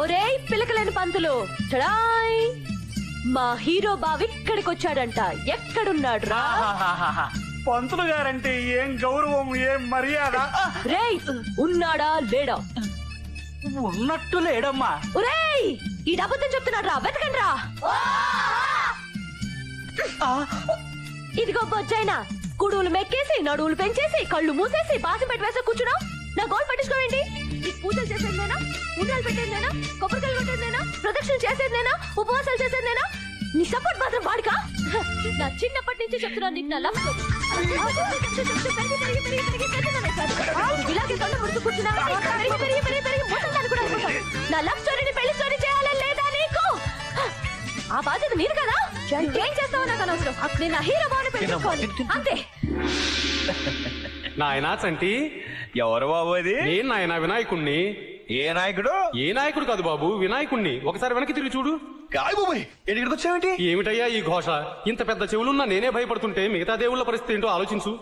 ఒరేయ్ పిలకలేని పంతులు చడాయ్ మా హీరో బావి ఇక్కడికి వచ్చాడంట. ఎక్కడున్నాడు రా? పంతులు గారంటే ఏం గౌరవం, ఏం మర్యాద. రేయ్ ఉన్నాడా లేడా? ఉన్నట్టు లేడమ్మా. ఒరేయ్ ఈ అబద్ధం చెప్తున్నాడు రా, వెతకండి రా. ఇదిగో బొజ్జైనా, కుడువులు మెక్కేసి నడువులు పెంచేసి కళ్ళు మూసేసి బాసి పెట్టి వేసా కూర్చున్నావు. నా గోల్ పట్టించుకోవేంటి? నీకు పూజలు చేసేది నేనా, ఉండాలు పెట్టేది నేనా, కొబ్బరికాయలు పెట్టేది నేనా, ప్రదక్షిణ చేసేది నేనా, ఉపవాసాలు చేసేది నేనా? నీ సపోర్ట్ మాత్రం వాడికా? నా చిన్నప్పటి నుంచి చెప్తున్నాను నీకు నా లవ్ ఇలాగే కళ్ళు ముడుతూ కూర్చున్నావు. నా లవ్ స్టోరీని పెళ్లి స్టోరీ చేయాలని లేదా నీకు? ఆ బాధ్యత మీరు కదా. ఏం చేస్తావో నాకు అనవసరం. నేను నా హీరో బాగుని పెట్టుకోవాలి అంతే. నాయనా చంటి, ఎవరు బాబు అది? నేను నాయనా వినాయకుణ్ణి. ఏ నాయకుడు? ఏ నాయకుడు కాదు బాబు, వినాయకుణ్ణి. ఒకసారి వెనక్కి తిరిగి చూడు. కాయ్ బాబాయ్, ఇక్కడికి వచ్చావేంటి? ఏమిటయ్యా ఈ ఘోష? ఇంత పెద్ద చెవులున్నా నేనే భయపడుతుంటే మిగతా దేవుళ్ళ పరిస్థితి ఏంటో ఆలోచించు.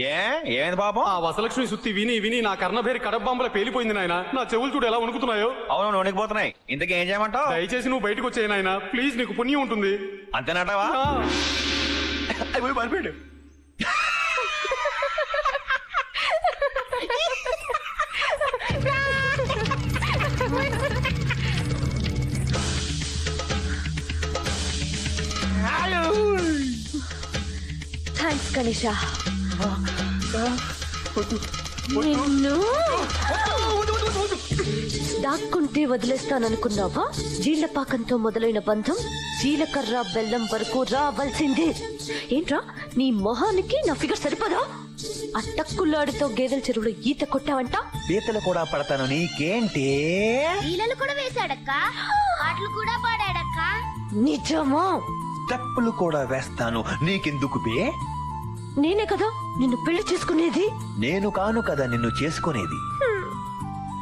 ఏమైంది పాపం? ఆ వసలక్ష్మి సుత్తి విని విని నా కర్ణభేరి కడబాంబల పేలిపోయింది నాయన. నా చెవులు చూడు ఎలా వణుకుతున్నాయో. అవును, వణికిపోతున్నాయి. ఇంతకీ ఏం చేయమంటావు? దయచేసి నువ్వు బయటకు వచ్చాయి నాయన, ప్లీజ్, నీకు పుణ్యం ఉంటుంది. అంతేనటావా? మరిపోయాడు. థ్యాంక్స్ గణేషా. నిన్ను దాక్కుంటే వదిలేస్తాననుకున్నావా? జీళ్లపాకంతో మొదలైన బంధం జీలకర్ర బెల్లం వరకు రావాల్సిందే. ఏంట్రా నీ మొహానికి నా ఫిగర్ సరిపదా? ఆ టక్కులాడితో గేదెల చెరువులో ఈత కొట్టావంట. పీతలు కూడా పడతాను, నీకేంటి? ఈలలు కూడా వేశాడక్క, పాటలు కూడా పాడాడక్క. నిజమా? స్టెప్పులు కూడా వేస్తాను, నీకెందుకు బే? నేనే కదా నిన్ను పెళ్లి చేసుకునేది. నేను కాను కదా నిన్ను చేసుకునేది.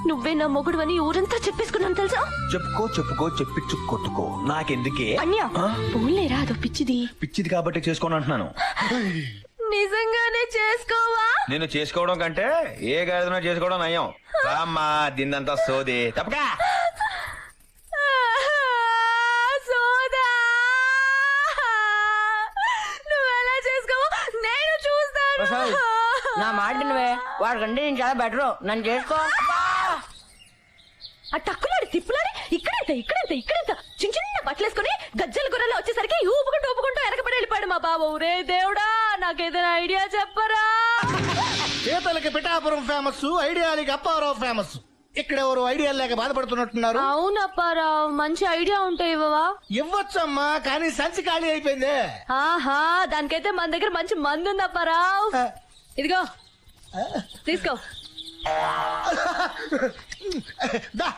నువ్వే నా మొగుడువని ఊరంతా చెప్పేసుకున్నాను తెలుసా? చెప్పుకో చెప్పించు కొట్టుకో, నాకెందుకే? అన్యా పోలేరా, అదో పిచ్చిది. పిచ్చిది కాబట్టి చేసుకోను అంటున్నాను. నిజంగానే చేసుకోవా? నేను చేసుకోవడం కంటే ఏ గాడిదనో చేసుకోవడం నయం. రామ్మా, దీన్నంతా సోది తప్పకా. సోదా నువ్వెలా చేసుకోవా నేను చూస్తాను. నా మాట నువ్వే, వాడికంటే నేను చాలా బెటర్, నన్ను చేసుకో. ఆ టక్కులాడి తిప్పులాడి ఇక్కడెంత చిన్న చిన్న బట్టలేసుకుని గజ్జల గుర్రలో వచ్చేసరికి ఊపుకుంటూ వెనకబడి వెళ్ళిపోయాడు మా బాబు. ఊరే దేవుడా, నాకేదైనా ఐడియా చెప్పరా? పీతలకి పిఠాపురం ఫేమస్, ఐడియాలకి అప్పారావు ఫేమస్. ఇక్కడెవరు ఐడియాలు లేక బాధపడుతున్నట్టున్నారు. అవునప్పారావు, మంచి ఐడియా ఉంటే ఇవ్వవా? ఇవ్వచ్చమ్మా, కానీ సంచి ఖాళీ అయిపోయింది. ఆహా, దానికైతే మన దగ్గర మంచి మందు ఉంది అప్పారావు. ఇదిగో తీసుకో. దా.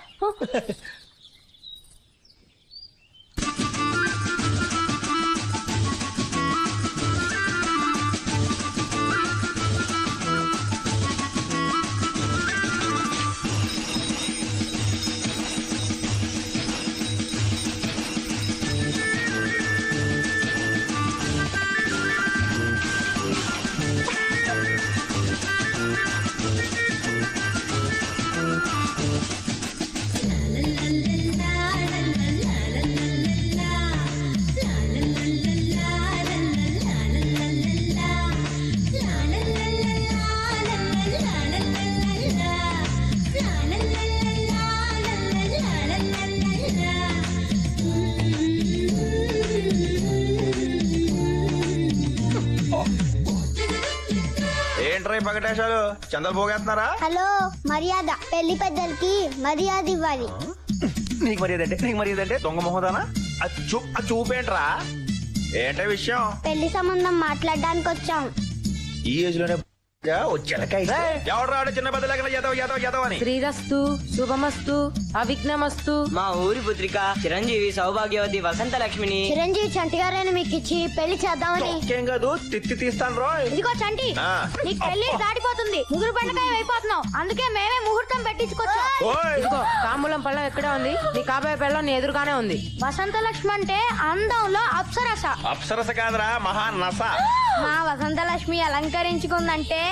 ఏంట్రా పగటేశాలు, చందలు పోగేస్తున్నారా? హలో, మర్యాద. పెళ్లి పెద్దలకి మర్యాద ఇవ్వాలి. నీకు మర్యాద అంటే దొంగ మొహదానా? చూపేంట్రా? ఏంటే విషయం? పెళ్లి సంబంధం మాట్లాడడానికి వచ్చాం. ఈ ఏజ్ లోనే ఎవరు రాడు చిన్న పెద్ద యాదవ్ అని. శ్రీరస్తు, శుభమస్తు, అవిఘ్నమస్తు. మా ఊరి పుత్రిక చిరంజీవి సౌభాగ్యవతి వసంత లక్ష్మిని చిరంజీవి చంటి గారిని మీకు ఇచ్చి పెళ్లి చేద్దామని. ఏం కాదు, తిత్తి తీస్తాను రో. ఇదిగో చంటి, నీకు పెళ్లి దాటిపోతుంది, ముగ్గురు పండుగ అయిపోతున్నావు. అందుకే మేమే ముహూర్తం పెట్టించుకొచ్చాం. ఇదిగో తాంబూలం పళ్ళం ఎక్కడే ఉంది, నీ కాబోయే పెళ్ళం నీ ఎదురుగానే ఉంది. వసంత లక్ష్మి అంటే అందంలో అప్సరస. అప్సరస కాదురా, మహా నస. మా వసంత లక్ష్మి అలంకరించుకుందంటే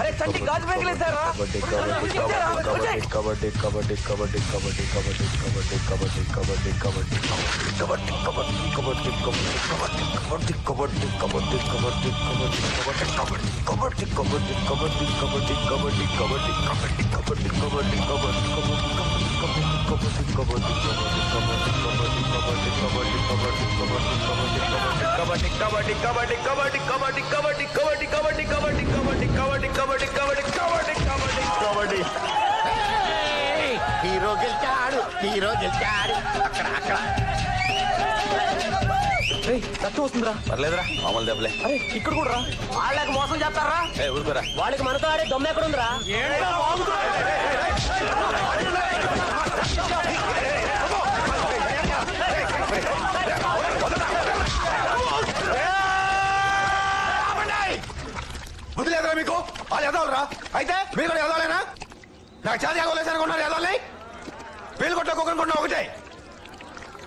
అరే చంటి గాజు పెంకలేసారా హీరో గెలిచాడు, హీరో గెలిచాడు. అక్కడ అక్కడ రక్తం వస్తుందిరా. పర్లేదురా మామూలు దెబ్బలే. అరే ఇక్కడ కూడా రా. వాళ్ళకి మోసం చేస్తారా? ఊరుకోరా. వాళ్ళకి మనతో ఆడే దొమ్మ ఎక్కడ ఉందిరా? బుద్ధి లేదురా మీకు? వాళ్ళు ఎదవలరా? అయితే మీరు కూడా ఎదవలేనా? నాకు చాలా ఎదవలేసనుకున్నారు ఎదవల్ని. వీళ్ళు కొట్ట ఒక్కొక్కరుకున్నా ఒకటే.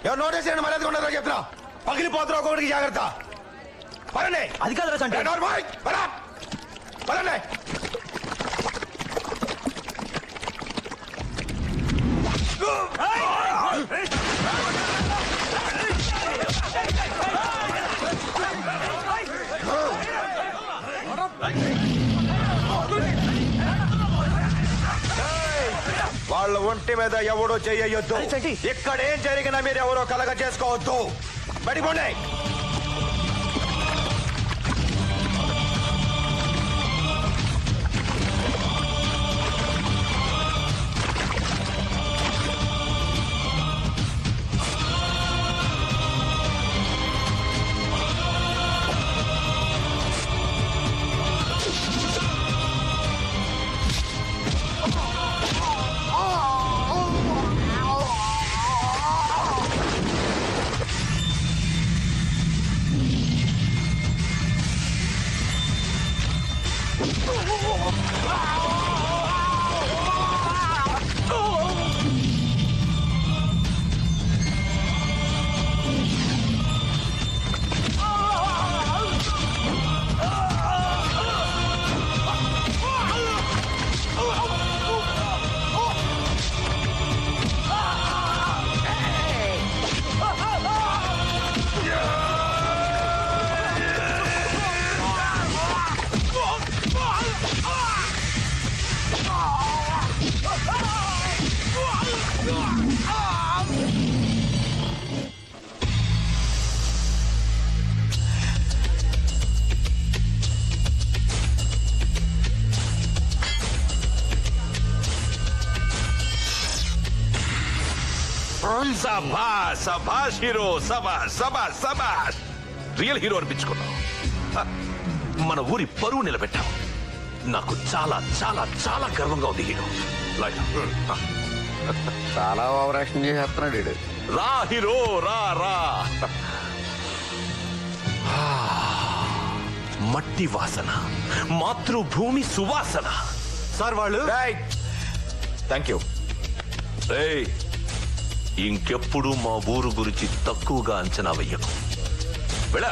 ఎవరు నోటీస్ చేయండి మర్యాద ఉండదు చెప్తున్నా. పగిలిపోతున్నా ఒక్కొక్కడికి జాగ్రత్త. పరండి. అది కాదురా చంటి. పరండి. వాళ్ళ ఒంటి మీద ఎవడో చెయ్యొద్దు. ఇక్కడ ఏం జరిగినా మీరు ఎవరో కలగ చేసుకోవద్దు. పడిపోండి. సభాష్ సభాష్ హీరో, సభాష్ సభాష్ సభాష్. రియల్ హీరో అనిపించుకున్నావు. మన ఊరి పరువు నిలబెట్టావు. నాకు చాలా చాలా చాలా గర్వంగా ఉంది హీరో. చాలా ఓవరాక్షన్ చేస్తున్నాడు వీడు. రా హీరో రా రా. మట్టి వాసన, మాతృభూమి సువాసన. సార్ వాళ్ళు థ్యాంక్ యూ. ఏయ్, ఇంకెప్పుడు మా ఊరు గురించి తక్కువగా అంచనా వెయ్యకు. వెళ్ళా.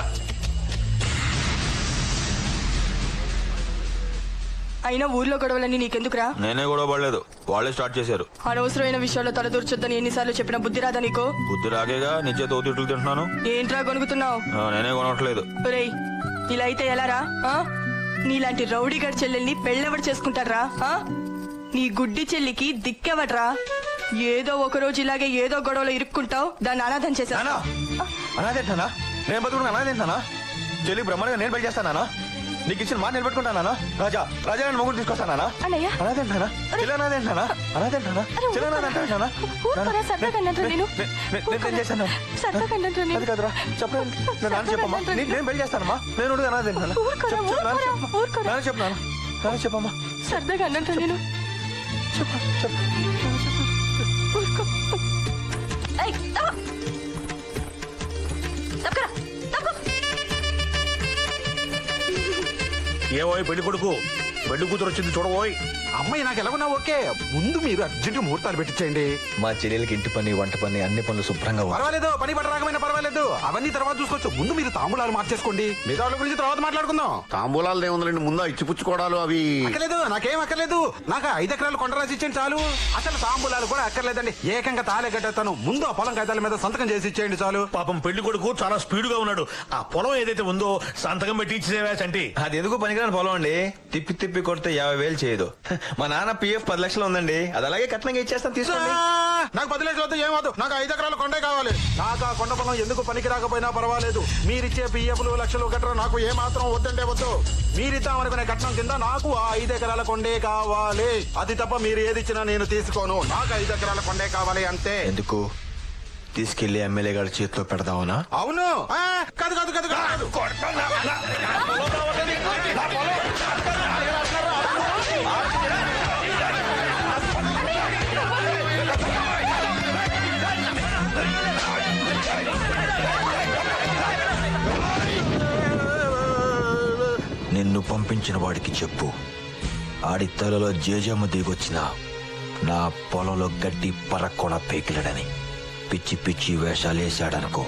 అయినా ఊర్లో గొడవలన్నీ నీకెందుకురా? నేనే గొడవ పడలేదు, వాళ్ళే స్టార్ట్ చేశారు. అనవసరమైన విషయాల్లో తలదూర్చొద్దని ఎన్నిసార్లు చెప్పిన బుద్ధి రాదా నీకు? బుద్ధి రాకేగా నిజే తోతిట్లు తింటున్నాను. ఏంట్రా కొనుక్కుతున్నావు? నేనే కొనట్లేదు. ఒరేయ్, ఇలా అయితే ఎలారా? నీలాంటి రౌడీ గడి చెల్లెల్ని పెళ్ళెవడు చేసుకుంటారా? నీ గుడ్డి చెల్లికి దిక్కెవడ్రా? ఏదో ఒక రోజు ఇలాగే ఏదో గొడవలో ఇరుక్కుంటావు, దాన్ని అనాథం చేశా. అనాథేంటానా? నేను బతుకున్నా అనాథేంటానా? చెల్లి బ్రహ్మాండంగా నేను పెళ్లి చేస్తానా? నీకు ఇచ్చిన మాట నిలబెట్టుకుంటానా? రాజా రాజా నేను మొగుడు తీసుకొస్తానా? అన్నయ్య, అనాథేంటానా? చెల్లి అనాథేంటానా? అనాథేంటానా? చెల్లి అనాథేంటానా? నేను పెళ్లి చేస్తాను. అది కాదురా చెప్పండి. నాన్న చెప్పమ్మా. నేను పెళ్లి చేస్తానమ్మా. నేను అనాథేంటానా? నాన్న చెప్పు. నాన్న చెప్పమ్మా. సరదాగా అన్నంట నేను. చెప్పు చెప్పు. ఏవోయ్ పెళ్లి కొడుకు, పెళ్లి కూతురు వచ్చింది చూడబోయ్. అమ్మాయి నాకు ఎలాగున్నా ఓకే. ముందు మీరు అర్జెంట్ ముహూర్తాలు పెట్టించండి. మా చెల్లెలకి ఇంటి పని, వంట పని, అన్ని పనులు శుభ్రంగా పర్వాలేదు, పని పట్ట రాకమైనా పర్వాలేదు. వద్దు అవన్నీ తర్వాత చూసుకోవచ్చు. ముందు మీరు తాంబూలాలు మార్చేసుకోండి. మిగతా వాళ్ళ గురించి తర్వాత మాట్లాడుకుందాం. తాంబూలాలు ఏముందండి, ముందు ఇచ్చిపుచ్చుకోవడాలు అవి. అక్కర్లేదు, నాకేం అక్కర్లేదు. నాకు 5 ఎకరాలు కొండ రాసి ఇచ్చేయండి చాలు. అసలు తాంబూలాలు కూడా అక్కర్లేదండి. ఏకంగా తాళే కట్టేస్తాను. ముందు ఆ పొలం కాగితాల మీద సంతకం చేసి ఇచ్చేయండి చాలు. పాపం పెళ్లి కొడుకు చాలా స్పీడ్ గా ఉన్నాడు. ఆ పొలం ఏదైతే ఉందో సంతకం పెట్టి ఇచ్చేవా చంటి. అది ఎందుకు పనికిరాని పొలం అండి. తిప్పి తిప్పి కొడితే 50,000 చేయదు. మా నాన్న PF 10 లక్షలు ఉందండి. అది అలాగే కట్నంగా ఇచ్చేస్తాను, తీసుకోండి. నాకు 10 లక్షలు వద్దు, ఏమవుతుంది. నాకు 5 ఎకరాలు కొండే కావాలి. నాకు ఆ కొండ పొలం ఎందుకు పనికి రాకపోయినా పర్వాలేదు. మీరిచ్చే పిఎఫ్లు లక్షలు గట్రా నాకు ఏ మాత్రం వద్దంటే వద్దు. మీరిద్దామనుకునే కట్నం కింద నాకు ఆ 5 ఎకరాల కొండే కావాలి. అది తప్ప మీరు ఏది ఇచ్చినా నేను తీసుకోను. నాకు 5 ఎకరాల కొండే కావాలి అంతే. ఎందుకు తీసుకెళ్లి ఎమ్మెల్యే గారి చేతిలో పెడదామనా? అవును. కాదు కాదు కాదు కాదు. నిన్ను పంపించిన వాడికి చెప్పు, ఆడి తలలో జేజమ్మ దిగొచ్చిన నా పొలంలో గడ్డి పరక్కొన పేకిలడని. పిచ్చి పిచ్చి వేషాలేశాడనుకో,